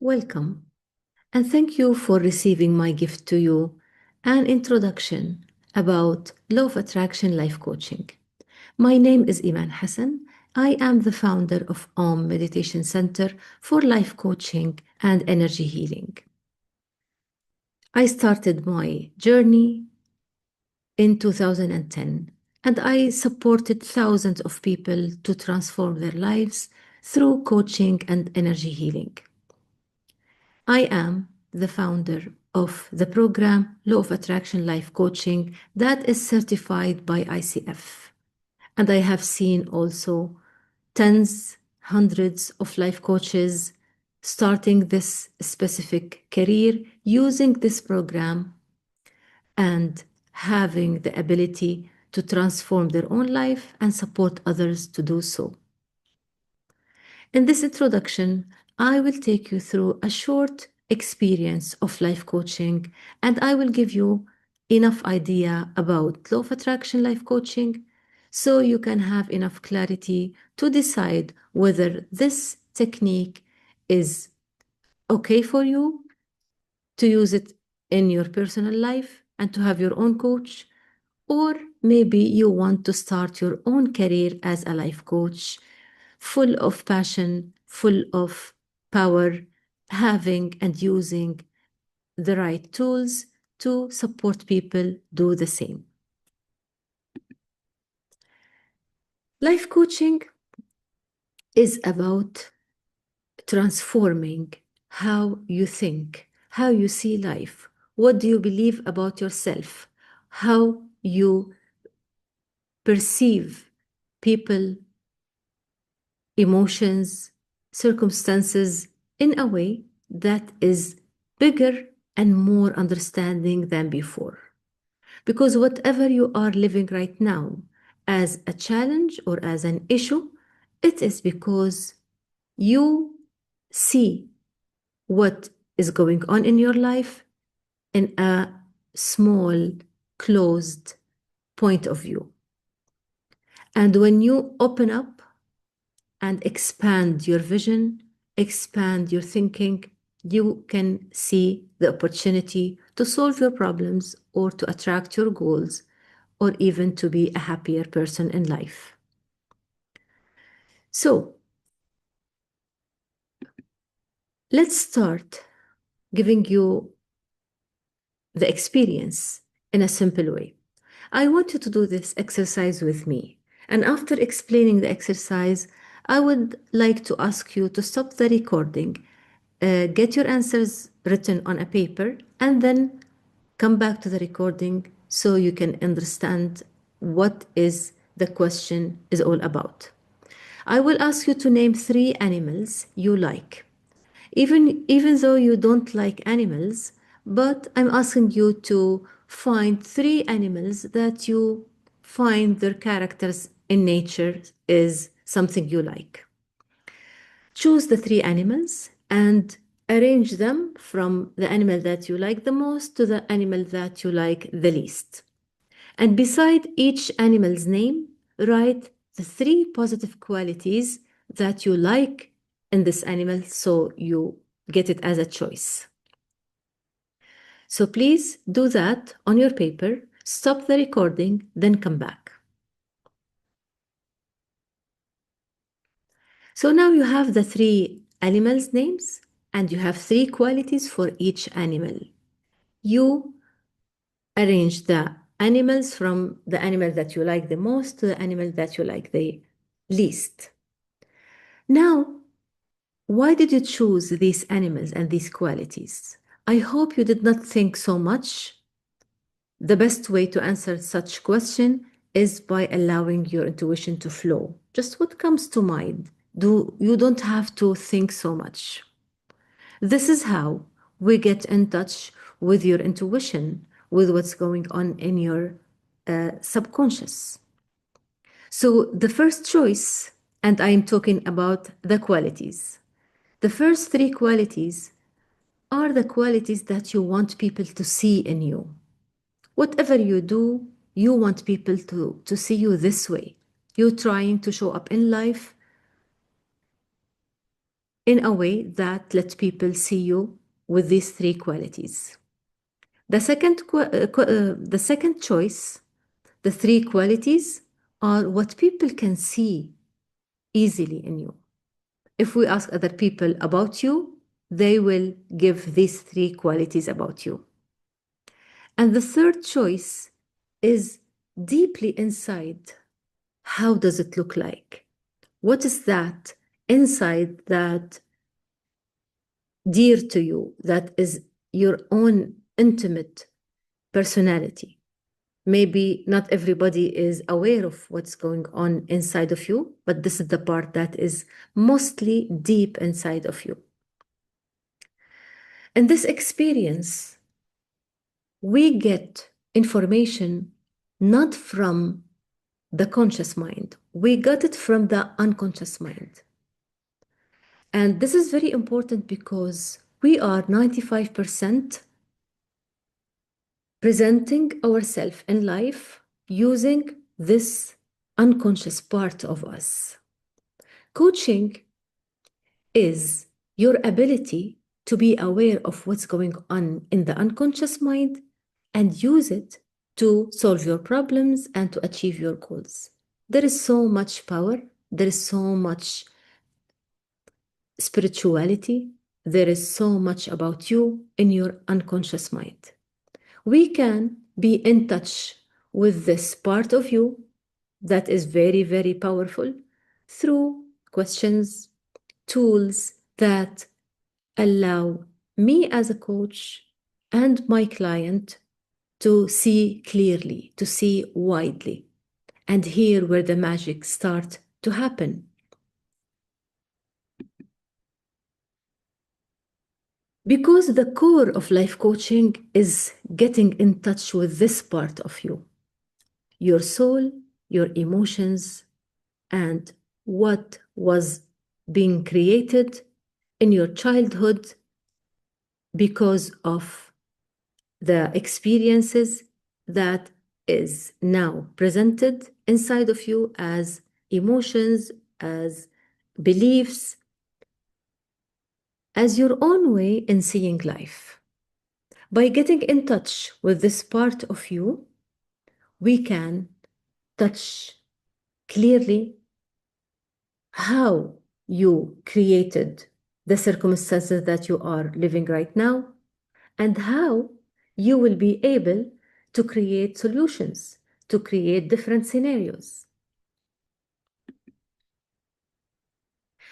Welcome, and thank you for receiving my gift to you, an introduction about Law of Attraction Life Coaching. My name is Iman Hassan. I am the founder of Om Meditation Center for Life Coaching and Energy Healing. I started my journey in 2010, and I supported thousands of people to transform their lives through coaching and energy healing. I am the founder of the program Law of Attraction Life Coaching that is certified by ICF. And I have seen also tens, hundreds of life coaches starting this specific career using this program and having the ability to transform their own life and support others to do so. In this introduction, I will take you through a short experience of life coaching, and I will give you enough idea about law of attraction life coaching so you can have enough clarity to decide whether this technique is okay for you to use it in your personal life and to have your own coach, or maybe you want to start your own career as a life coach, full of passion, full of power, having and using the right tools to support people do the same. Life coaching is about transforming how you think, how you see life, what do you believe about yourself, how you perceive people, emotions, circumstances in a way that is bigger and more understanding than before. Because whatever you are living right now as a challenge or as an issue, it is because you see what is going on in your life in a small, closed point of view. And when you open up and expand your vision, expand your thinking, you can see the opportunity to solve your problems or to attract your goals or even to be a happier person in life. So, let's start giving you the experience in a simple way. I want you to do this exercise with me. And after explaining the exercise, I would like to ask you to stop the recording, get your answers written on a paper, and then come back to the recording so you can understand what is the question is all about. I will ask you to name 3 animals you like. Even though you don't like animals, but I'm asking you to find 3 animals that you find their characters in nature is something you like. Choose the 3 animals and arrange them from the animal that you like the most to the animal that you like the least. And beside each animal's name, write the 3 positive qualities that you like in this animal so you get it as a choice. So please do that on your paper, stop the recording, then come back. So now you have the 3 animals' names and you have 3 qualities for each animal. You arrange the animals from the animal that you like the most to the animal that you like the least. Now, why did you choose these animals and these qualities? I hope you did not think so much. The best way to answer such question is by allowing your intuition to flow. Just what comes to mind. You don't have to think so much. This is how we get in touch with your intuition, with what's going on in your subconscious. So the first choice, and I am talking about the qualities. The first 3 qualities are the qualities that you want people to see in you. Whatever you do, you want people to see you this way. You're trying to show up in life in a way that lets people see you with these three qualities. The second choice, the three qualities, are what people can see easily in you. If we ask other people about you, they will give these three qualities about you. And the third choice is deeply inside. How does it look like? What is that inside that dear to you, that is your own intimate personality? Maybe not everybody is aware of what's going on inside of you, but this is the part that is mostly deep inside of you. In this experience, we get information not from the conscious mind, we got it from the unconscious mind. And this is very important because we are 95% presenting ourselves in life using this unconscious part of us. Coaching is your ability to be aware of what's going on in the unconscious mind and use it to solve your problems and to achieve your goals. There is so much power, there is so much spirituality, there is so much about you in your unconscious mind. We can be in touch with this part of you that is very, very powerful through questions, tools that allow me as a coach and my client to see clearly, to see widely, and here where the magic starts to happen. Because the core of life coaching is getting in touch with this part of you, your soul, your emotions, and what was being created in your childhood because of the experiences that is now presented inside of you as emotions, as beliefs, as your own way in seeing life. By getting in touch with this part of you, we can touch clearly how you created the circumstances that you are living right now and how you will be able to create solutions, to create different scenarios.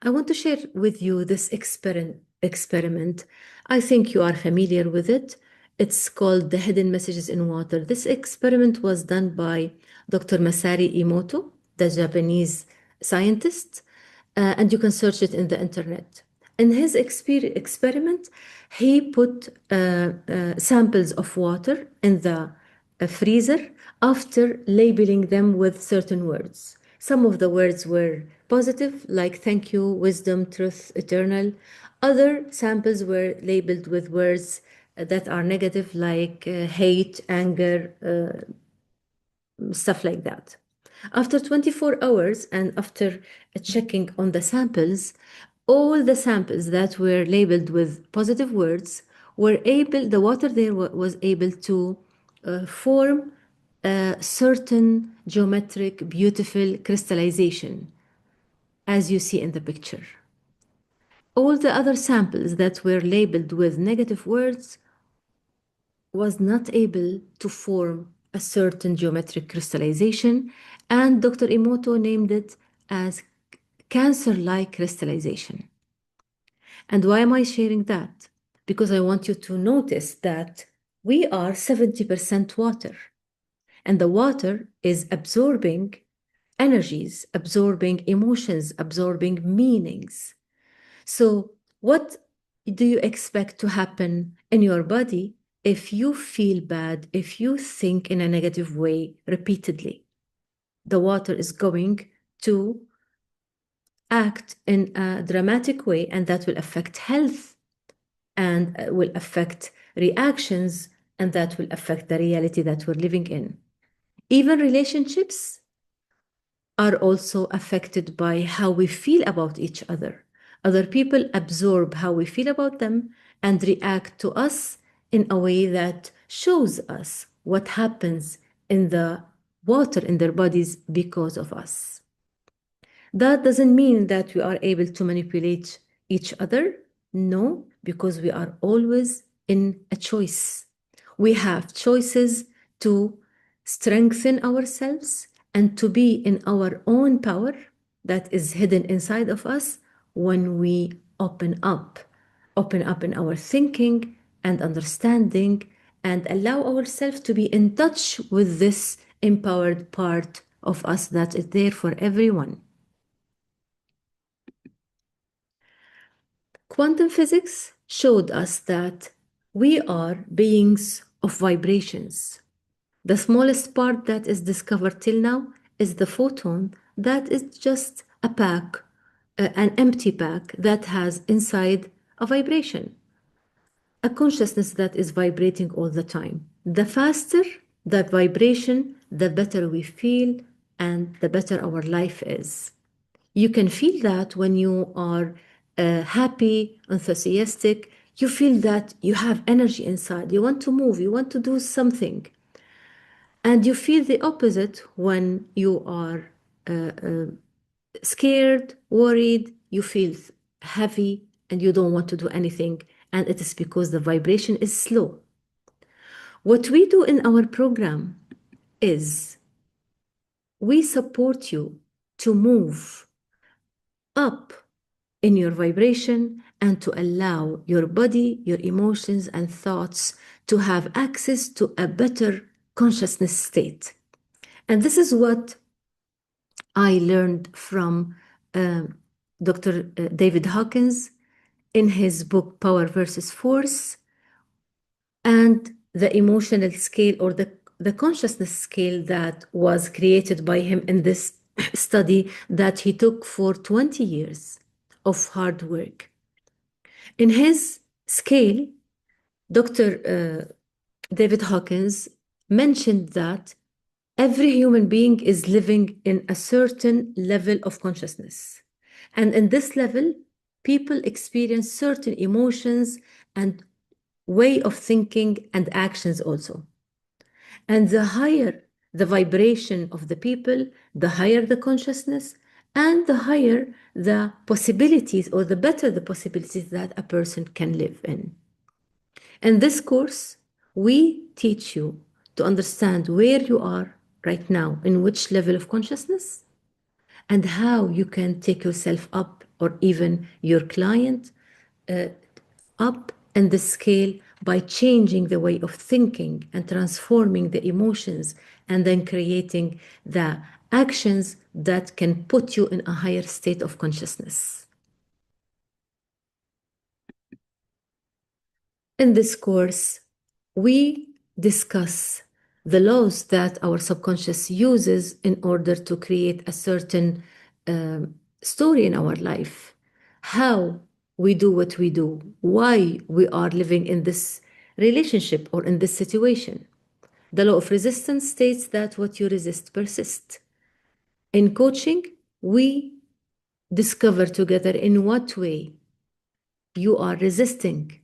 I want to share with you this experiment. I think you are familiar with it. It's called the Hidden Messages in Water. This experiment was done by Dr. Masaru Emoto, the Japanese scientist, and you can search it in the internet. In his experiment, he put samples of water in the freezer after labeling them with certain words. Some of the words were positive, like thank you, wisdom, truth, eternal. Other samples were labeled with words that are negative, like hate, anger, stuff like that. After 24 hours and after checking on the samples, all the samples that were labeled with positive words were able, the water there was able to form a certain geometric, beautiful crystallization, as you see in the picture. All the other samples that were labeled with negative words was not able to form a certain geometric crystallization, and Dr. Emoto named it as cancer-like crystallization. And why am I sharing that? Because I want you to notice that we are 70% water, and the water is absorbing energies, absorbing emotions, absorbing meanings. So, what do you expect to happen in your body if you feel bad, if you think in a negative way repeatedly? The water is going to act in a dramatic way, and that will affect health and will affect reactions, and that will affect the reality that we're living in. Even relationships are also affected by how we feel about each other. Other people absorb how we feel about them and react to us in a way that shows us what happens in the water in their bodies because of us. That doesn't mean that we are able to manipulate each other. No, because we are always in a choice. We have choices to strengthen ourselves and to be in our own power that is hidden inside of us when we open up in our thinking and understanding and allow ourselves to be in touch with this empowered part of us that is there for everyone. Quantum physics showed us that we are beings of vibrations. The smallest part that is discovered till now is the photon, that is just a pack, an empty pack that has inside a vibration, a consciousness that is vibrating all the time. The faster that vibration, the better we feel and the better our life is. You can feel that when you are happy, enthusiastic, you feel that you have energy inside. You want to move, you want to do something. And you feel the opposite when you are scared, worried, you feel heavy and you don't want to do anything. And it is because the vibration is slow. What we do in our program is we support you to move up in your vibration and to allow your body, your emotions, and thoughts to have access to a better consciousness state. And this is what I learned from Dr. David Hawkins in his book Power versus Force, and the emotional scale or the consciousness scale that was created by him in this study that he took for 20 years of hard work. In his scale, Dr. David Hawkins mentioned that every human being is living in a certain level of consciousness. And in this level, people experience certain emotions and way of thinking and actions also. And the higher the vibration of the people, the higher the consciousness, and the higher the possibilities or the better the possibilities that a person can live in. In this course, we teach you to understand where you are right now, in which level of consciousness, and how you can take yourself up or even your client up in the scale by changing the way of thinking and transforming the emotions and then creating the actions that can put you in a higher state of consciousness. In this course, we discuss the laws that our subconscious uses in order to create a certain story in our life, how we do what we do, why we are living in this relationship or in this situation. The law of resistance states that what you resist persists. In coaching, we discover together in what way you are resisting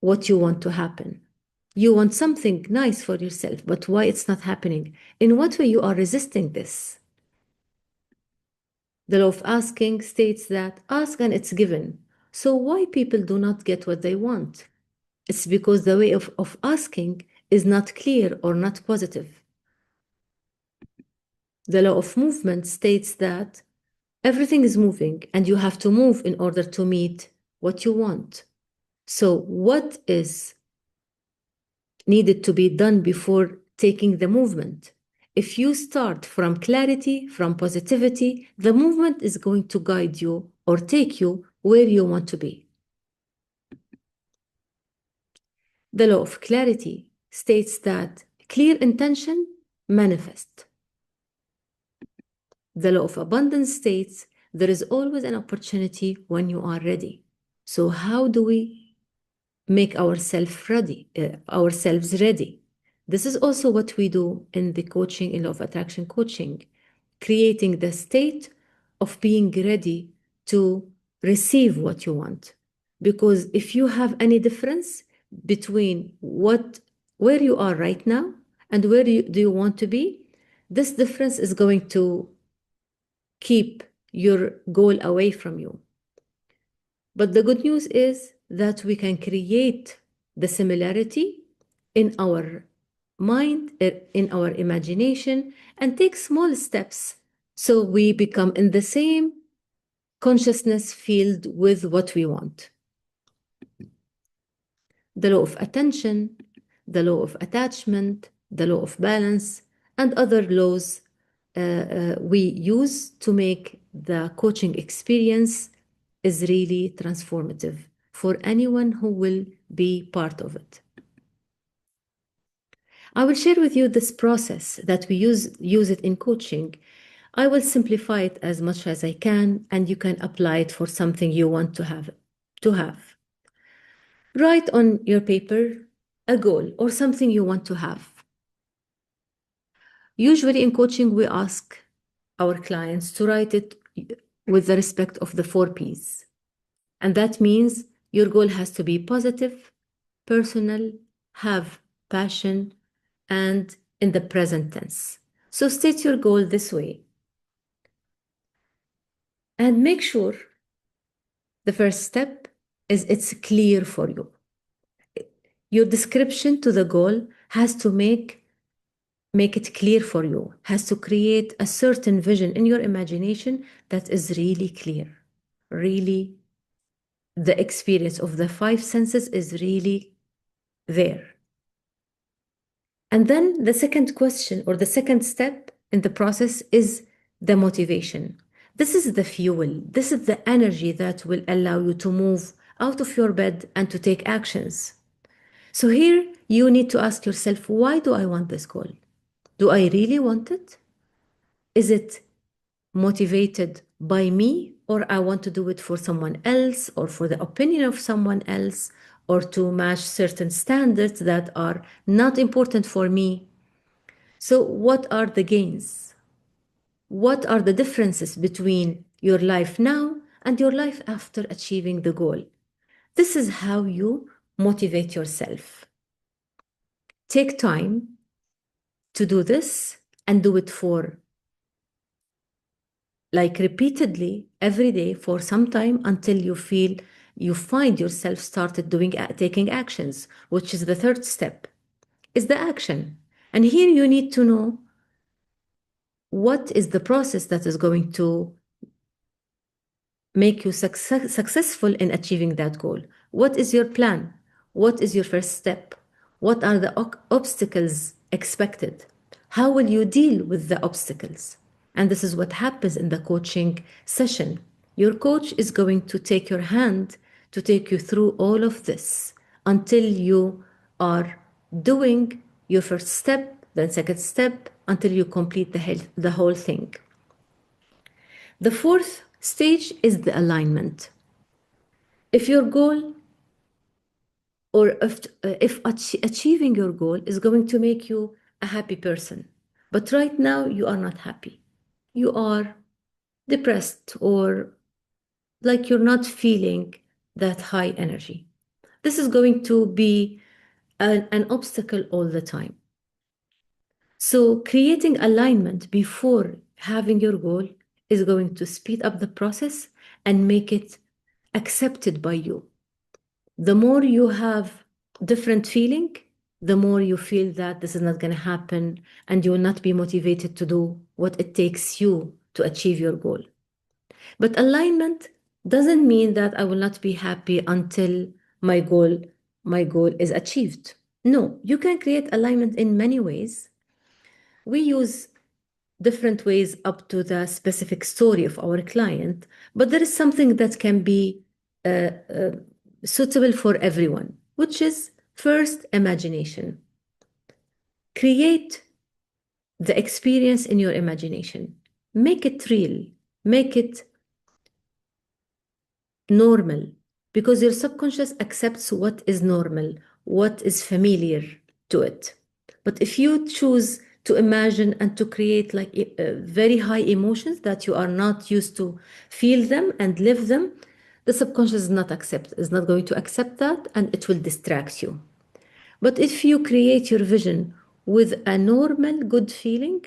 what you want to happen. You want something nice for yourself, but why it's not happening? In what way you are resisting this? The law of asking states that ask and it's given. So why people do not get what they want? It's because the way of asking is not clear or not positive. The law of movement states that everything is moving and you have to move in order to meet what you want. So what is needed to be done before taking the movement? If you start from clarity, from positivity, the movement is going to guide you or take you where you want to be. The law of clarity states that clear intention manifests. The law of abundance states there is always an opportunity when you are ready. So how do we make ourselves ready? This is also what we do in the coaching, in law of attraction coaching, creating the state of being ready to receive what you want. Because if you have any difference between where you are right now and where do you want to be, this difference is going to keep your goal away from you. But the good news is that we can create the similarity in our mind, in our imagination, and take small steps so we become in the same consciousness field with what we want. The law of attention, the law of attachment, the law of balance, and other laws we use to make the coaching experience is really transformative for anyone who will be part of it. I will share with you this process that we use it in coaching. I will simplify it as much as I can, and you can apply it for something you want to have. Write on your paper a goal or something you want to have. Usually in coaching, we ask our clients to write it with the respect of the 4 Ps. And that means your goal has to be positive, personal, have passion, and in the present tense. So state your goal this way. And make sure the first step is it's clear for you. Your description to the goal has to make it clear for you, has to create a certain vision in your imagination that is really clear. Really, the experience of the 5 senses is really there. And then the second question or the second step in the process is the motivation. This is the fuel. This is the energy that will allow you to move out of your bed and to take actions. So here you need to ask yourself, why do I want this goal? Do I really want it? Is it motivated by me, or I want to do it for someone else, or for the opinion of someone else, or to match certain standards that are not important for me? So what are the gains? What are the differences between your life now and your life after achieving the goal? This is how you motivate yourself. Take time to do this and do it for repeatedly every day for some time until you find yourself started taking actions, which is the third step, is the action. And here you need to know what is the process that is going to make you successful in achieving that goal. What is your plan? What is your first step? What are the obstacles expected? How will you deal with the obstacles? And this is what happens in the coaching session. Your coach is going to take your hand to take you through all of this until you are doing your first step, then second step, until you complete the whole thing. The fourth stage is the alignment. If your goal or if achieving your goal is going to make you a happy person, but right now you are not happy, you are depressed, or like you're not feeling that high energy, this is going to be an obstacle all the time. So creating alignment before having your goal is going to speed up the process and make it accepted by you. The more you have different feeling, the more you feel that this is not going to happen and you will not be motivated to do what it takes you to achieve your goal. But alignment doesn't mean that I will not be happy until my goal is achieved. No, you can create alignment in many ways. We use different ways up to the specific story of our client, but there is something that can be suitable for everyone, which is first imagination. Create the experience in your imagination. Make it real. Make it normal, because your subconscious accepts what is normal, what is familiar to it. But if you choose to imagine and to create very high emotions that you are not used to feel them and live them, The subconscious is not going to accept that, and it will distract you. But if you create your vision with a normal good feeling,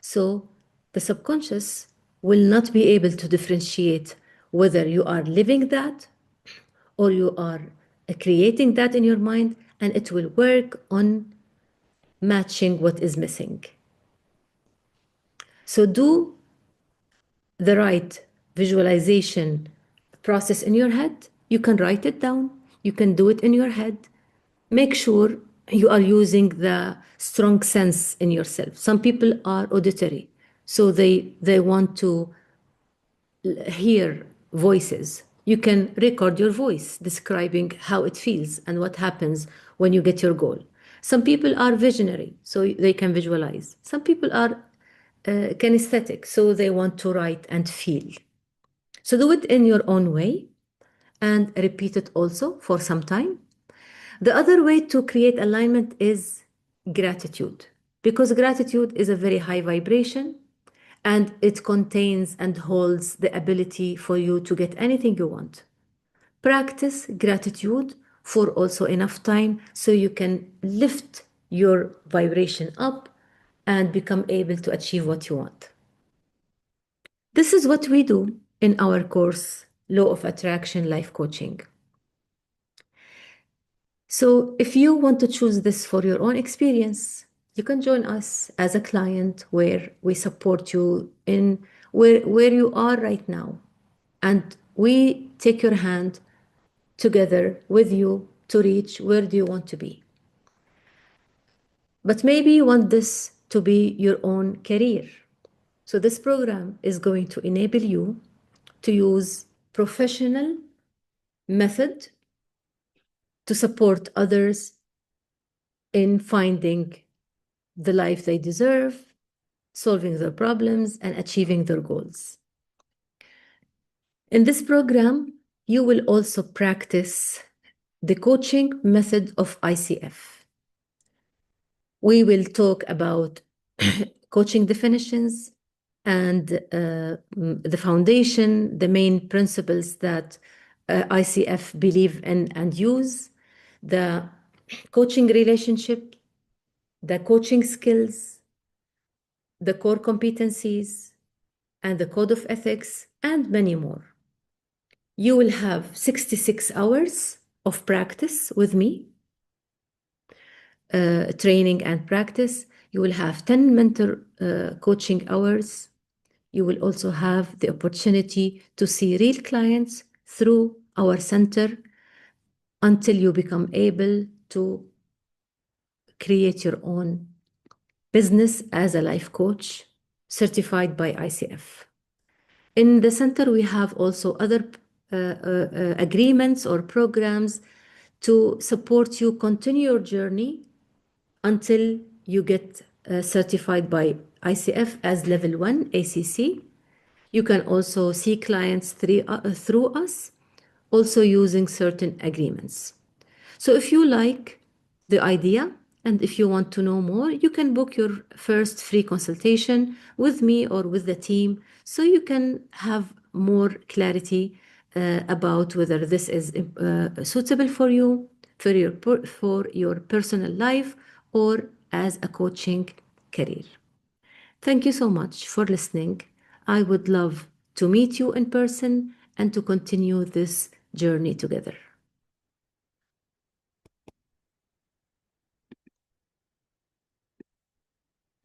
so the subconscious will not be able to differentiate whether you are living that or you are creating that in your mind, and it will work on matching what is missing. So do the right visualization process in your head. You can write it down, you can do it in your head. Make sure you are using the strong sense in yourself. Some people are auditory, so they want to hear voices. You can record your voice describing how it feels and what happens when you get your goal. Some people are visionary, so they can visualize. Some people are kinesthetic, so they want to write and feel. So do it in your own way and repeat it also for some time. The other way to create alignment is gratitude, because gratitude is a very high vibration and it contains and holds the ability for you to get anything you want. Practice gratitude for also enough time so you can lift your vibration up and become able to achieve what you want. This is what we do in our course, Law of Attraction Life Coaching. So if you want to choose this for your own experience, you can join us as a client where we support you in where you are right now. And we take your hand together with you to reach where do you want to be. But maybe you want this to be your own career. So this program is going to enable you to use professional method to support others in finding the life they deserve, solving their problems, and achieving their goals. In this program, you will also practice the coaching method of ICF. We will talk about coaching definitions and the foundation, the main principles that ICF believe in and use, the coaching relationship, the coaching skills, the core competencies, and the code of ethics, and many more. You will have 66 hours of practice with me, training and practice. You will have 10 mentor coaching hours. You will also have the opportunity to see real clients through our center until you become able to create your own business as a life coach certified by ICF. In the center, we have also other agreements or programs to support you continue your journey until you get certified by ICF as level 1 ACC. You can also see clients through us, also using certain agreements. So if you like the idea and if you want to know more, you can book your first free consultation with me or with the team so you can have more clarity about whether this is suitable for you, for your personal life, or as a coaching career. Thank you so much for listening. I would love to meet you in person and to continue this journey together.